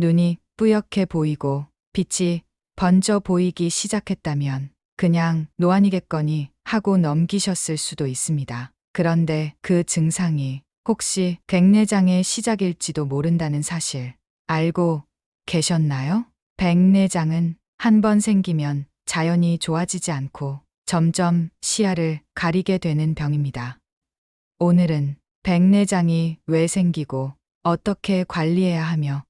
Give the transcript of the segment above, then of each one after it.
눈이 뿌옇게 보이고 빛이 번져 보이기 시작했다면 그냥 노안이겠거니 하고 넘기셨을 수도 있습니다. 그런데 그 증상이 혹시 백내장의 시작일지도 모른다는 사실 알고 계셨나요? 백내장은 한 번 생기면 자연히 좋아지지 않고 점점 시야를 가리게 되는 병입니다. 오늘은 백내장이 왜 생기고 어떻게 관리해야 하며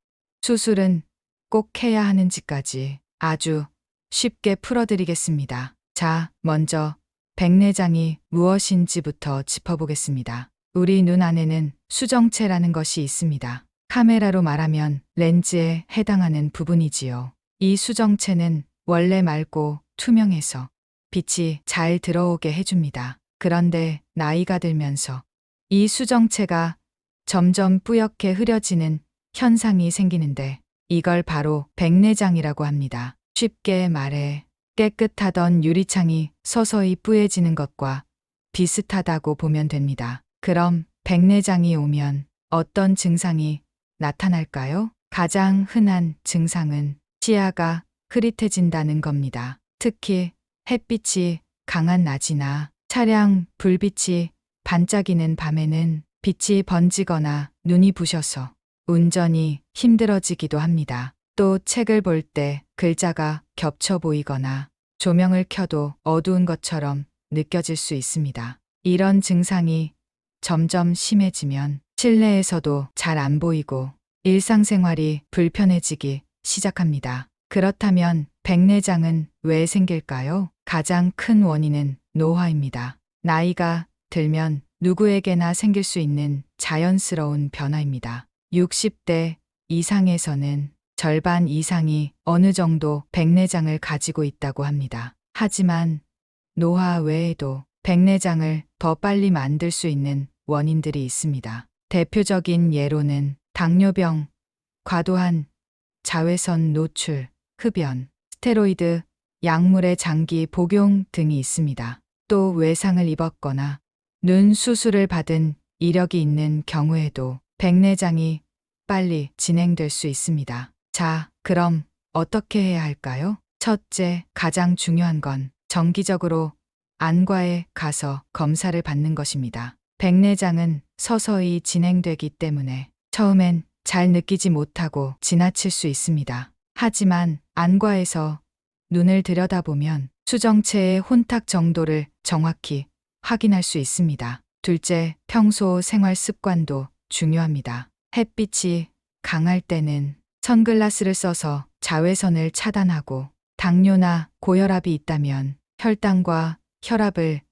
수술은 꼭 해야 하는지까지 아주 쉽게 풀어드리겠습니다. 자, 먼저 백내장이 무엇인지부터 짚어보겠습니다. 우리 눈 안에는 수정체라는 것이 있습니다. 카메라로 말하면 렌즈에 해당하는 부분이지요. 이 수정체는 원래 맑고 투명해서 빛이 잘 들어오게 해줍니다. 그런데 나이가 들면서 이 수정체가 점점 뿌옇게 흐려지는 현상이 생기는데 이걸 바로 백내장이라고 합니다. 쉽게 말해 깨끗하던 유리창이 서서히 뿌얘지는 것과 비슷하다고 보면 됩니다. 그럼 백내장이 오면 어떤 증상이 나타날까요? 가장 흔한 증상은 시야가 흐릿해진다는 겁니다. 특히 햇빛이 강한 낮이나 차량 불빛이 반짝이는 밤에는 빛이 번지거나 눈이 부셔서 운전이 힘들어지기도 합니다. 또 책을 볼 때 글자가 겹쳐 보이거나 조명을 켜도 어두운 것처럼 느껴질 수 있습니다. 이런 증상이 점점 심해지면 실내에서도 잘 안 보이고 일상생활이 불편해지기 시작합니다. 그렇다면 백내장은 왜 생길까요? 가장 큰 원인은 노화입니다. 나이가 들면 누구에게나 생길 수 있는 자연스러운 변화입니다. 60대 이상에서는 절반 이상이 어느 정도 백내장을 가지고 있다고 합니다. 하지만 노화 외에도 백내장을 더 빨리 만들 수 있는 원인들이 있습니다. 대표적인 예로는 당뇨병, 과도한 자외선 노출, 흡연, 스테로이드, 약물의 장기 복용 등이 있습니다. 또 외상을 입었거나 눈 수술을 받은 이력이 있는 경우에도 백내장이 빨리 진행될 수 있습니다. 자, 그럼 어떻게 해야 할까요? 첫째, 가장 중요한 건 정기적으로 안과에 가서 검사를 받는 것입니다. 백내장은 서서히 진행되기 때문에 처음엔 잘 느끼지 못하고 지나칠 수 있습니다. 하지만 안과에서 눈을 들여다보면 수정체의 혼탁 정도를 정확히 확인할 수 있습니다. 둘째, 평소 생활 습관도 중요합니다. 햇빛이 강할 때는 선글라스를 써서 자외선을 차단하고 당뇨나 고혈압이 있다면 혈당과 혈압을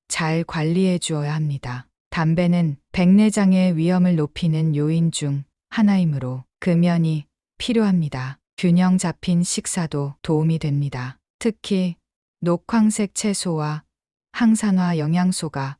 잘 관리해 주어야 합니다. 담배는 백내장의 위험을 높이는 요인 중 하나이므로 금연이 필요합니다. 균형 잡힌 식사도 도움이 됩니다. 특히 녹황색 채소와 항산화 영양소가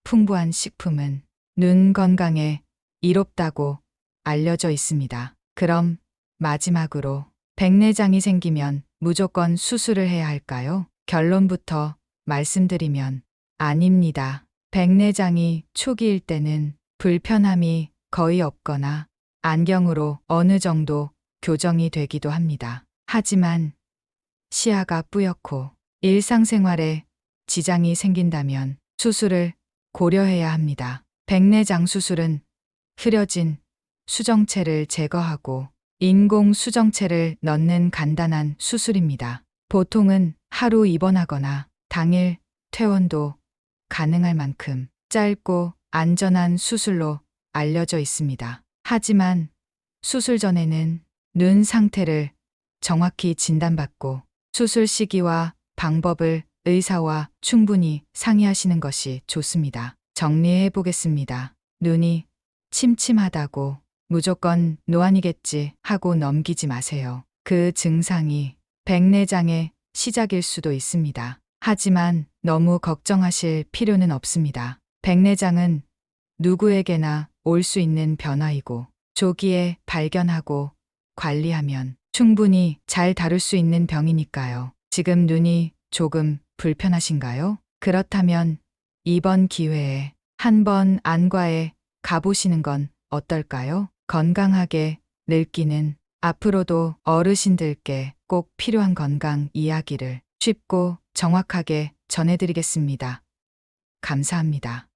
풍부한 식품은 눈 건강에 이롭다고 알려져 있습니다. 그럼 마지막으로 백내장이 생기면 무조건 수술을 해야 할까요? 결론부터 말씀드리면 아닙니다. 백내장이 초기일 때는 불편함이 거의 없거나 안경으로 어느 정도 교정이 되기도 합니다. 하지만 시야가 뿌옇고 일상생활에 지장이 생긴다면 수술을 고려해야 합니다. 백내장 수술은 흐려진 수정체를 제거하고 인공 수정체를 넣는 간단한 수술입니다. 보통은 하루 입원하거나 당일 퇴원도 가능할 만큼 짧고 안전한 수술로 알려져 있습니다. 하지만 수술 전에는 눈 상태를 정확히 진단받고 수술 시기와 방법을 의사와 충분히 상의하시는 것이 좋습니다. 정리해 보겠습니다. 눈이 침침하다고 무조건 노안이겠지 하고 넘기지 마세요. 그 증상이 백내장의 시작일 수도 있습니다. 하지만 너무 걱정하실 필요는 없습니다. 백내장은 누구에게나 올 수 있는 변화이고 조기에 발견하고 관리하면 충분히 잘 다룰 수 있는 병이니까요. 지금 눈이 조금 불편하신가요? 그렇다면 이번 기회에 한번 안과에 가보시는 건 어떨까요? 건강하게 늙기는 앞으로도 어르신들께 꼭 필요한 건강 이야기를 쉽고 정확하게 전해드리겠습니다. 감사합니다.